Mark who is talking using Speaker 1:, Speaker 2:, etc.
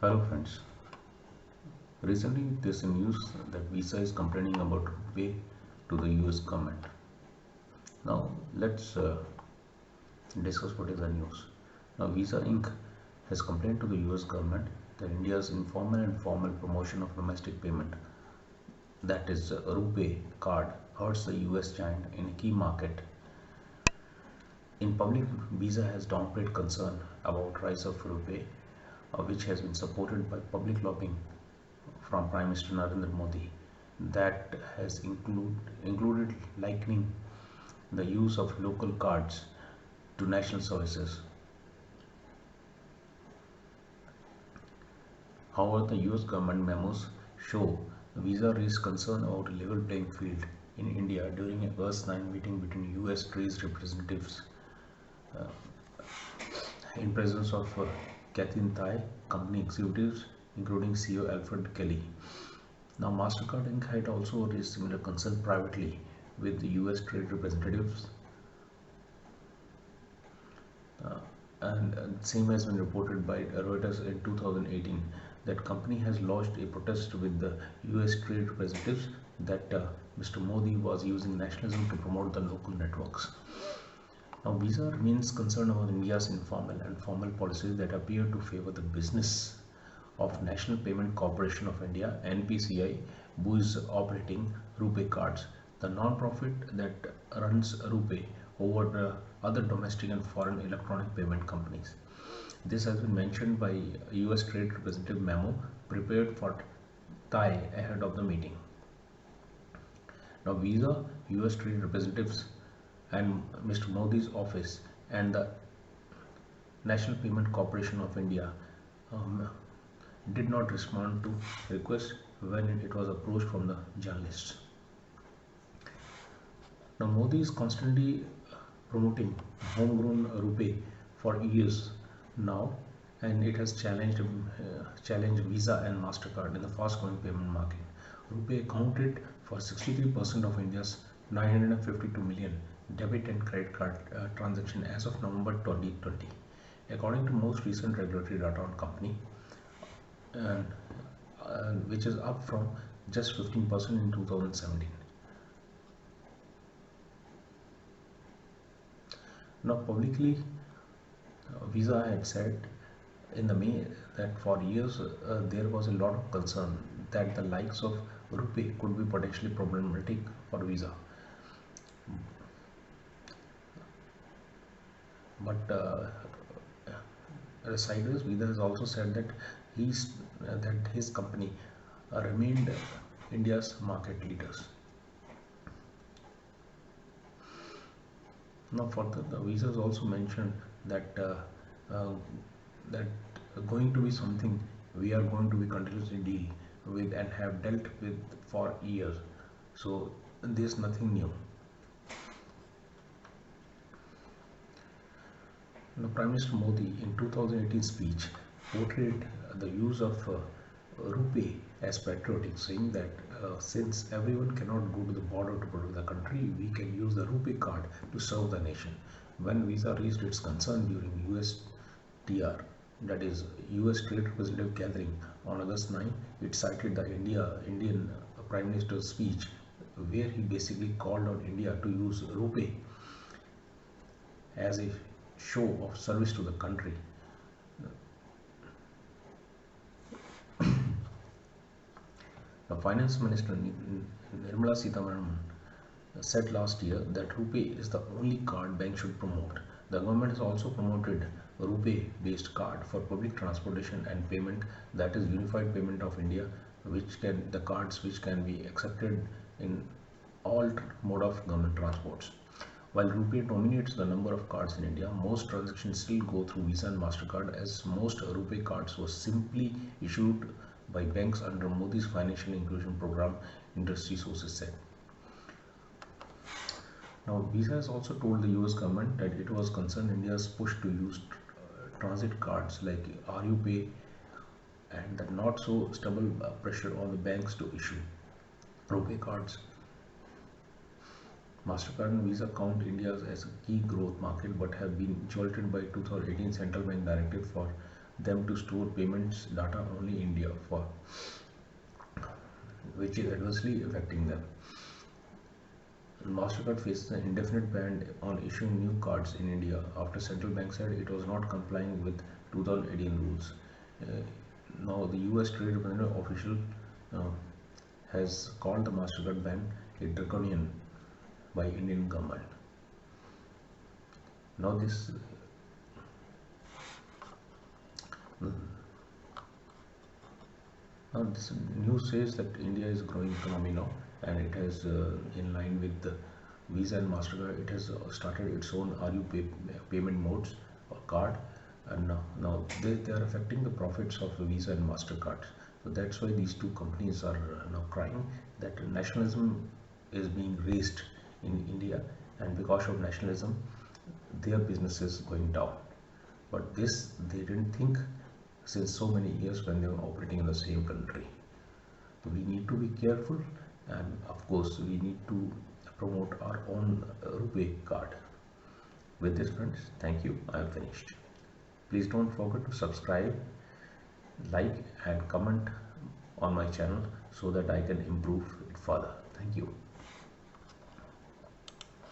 Speaker 1: Hello friends. Recently there's a news that Visa is complaining about RuPay to the US government. Now let's discuss what is the news. Now Visa Inc. has complained to the US government that India's informal and formal promotion of domestic payment, that is RuPay card, hurts the US giant in a key market. In public, Visa has downplayed concern about rise of RuPay, which has been supported by public lobbying from Prime Minister Narendra Modi that has included likening the use of local cards to national services. However, the US government memos show the Visa raised concern about a level playing field in India during a August 9 meeting between US trade representatives uh, in presence of Catherine Tai, company executives, including CEO Alfred Kelly. Now, MasterCard Inc. had also raised similar concern privately with the US trade representatives, uh, and same has been reported by Reuters in 2018 that company has lodged a protest with the US trade representatives that Mr. Modi was using nationalism to promote the local networks. Now, Visa remains concerned about India's informal and formal policies that appear to favor the business of National Payment Corporation of India (NPCI), who is operating RuPay cards, the non-profit that runs RuPay over other domestic and foreign electronic payment companies. This has been mentioned by US Trade Representative memo prepared for Thai ahead of the meeting. Now, Visa, US Trade Representatives, and Mr. Modi's office and the National Payment Corporation of India um, did not respond to requests when it was approached from the journalists. Now, Modi is constantly promoting homegrown RuPay for years now, and it has challenged Visa and Mastercard in the fast-growing payment market. RuPay accounted for 63% of India's 952 million debit and credit card transaction as of November 2020, according to most recent regulatory data on company, and which is up from just 15% in 2017. Now, publicly, Visa had said in the May that for years there was a lot of concern that the likes of RuPay could be potentially problematic for Visa. But Siders, Visa has also said that his company remained India's market leaders. Now, further, the Visa has also mentioned that uh, that going to be something we are going to be continuously deal with and have dealt with for years. So there's nothing new. Now, Prime Minister Modi in 2018 speech portrayed the use of RuPay as patriotic, saying that since everyone cannot go to the border to protect the country, we can use the RuPay card to serve the nation. When Visa raised its concern during USTR, that is US Trade Representative gathering on August 9, it cited the Indian Prime Minister's speech where he basically called on India to use RuPay as a show of service to the country. The Finance Minister Nirmala Sitharaman said last year that RuPay is the only card banks should promote. The government has also promoted a RuPay-based card for public transportation and payment, that is Unified Payment of India, the cards which can be accepted in all mode of government transports. While RuPay dominates the number of cards in India, most transactions still go through Visa and MasterCard, as most RuPay cards were simply issued by banks under Modi's financial inclusion program, industry sources said. Now, Visa has also told the US government that it was concerned India's push to use transit cards like RuPay and the not so stable pressure on the banks to issue RuPay cards. MasterCard and Visa count India as a key growth market but have been jolted by 2018 central bank directive for them to store payments data only in India, for which is adversely affecting them. MasterCard faces an indefinite ban on issuing new cards in India after central bank said it was not complying with 2018 rules. Uh, Now, the US Trade Representative official uh, has called the MasterCard ban a draconian by Indian government. Now, this news says that India is a growing economy now, and it has, in line with the Visa and Mastercard, it has started its own RuPay payment modes or card, and now they are affecting the profits of Visa and Mastercard. So that's why these two companies are now crying that nationalism is being raised in India, and because of nationalism, their business is going down. But this they didn't think since so many years when they were operating in the same country. So we need to be careful, and of course we need to promote our own RuPay card. With this, friends, thank you. I am finished. Please don't forget to subscribe, like, and comment on my channel so that I can improve it further. Thank you.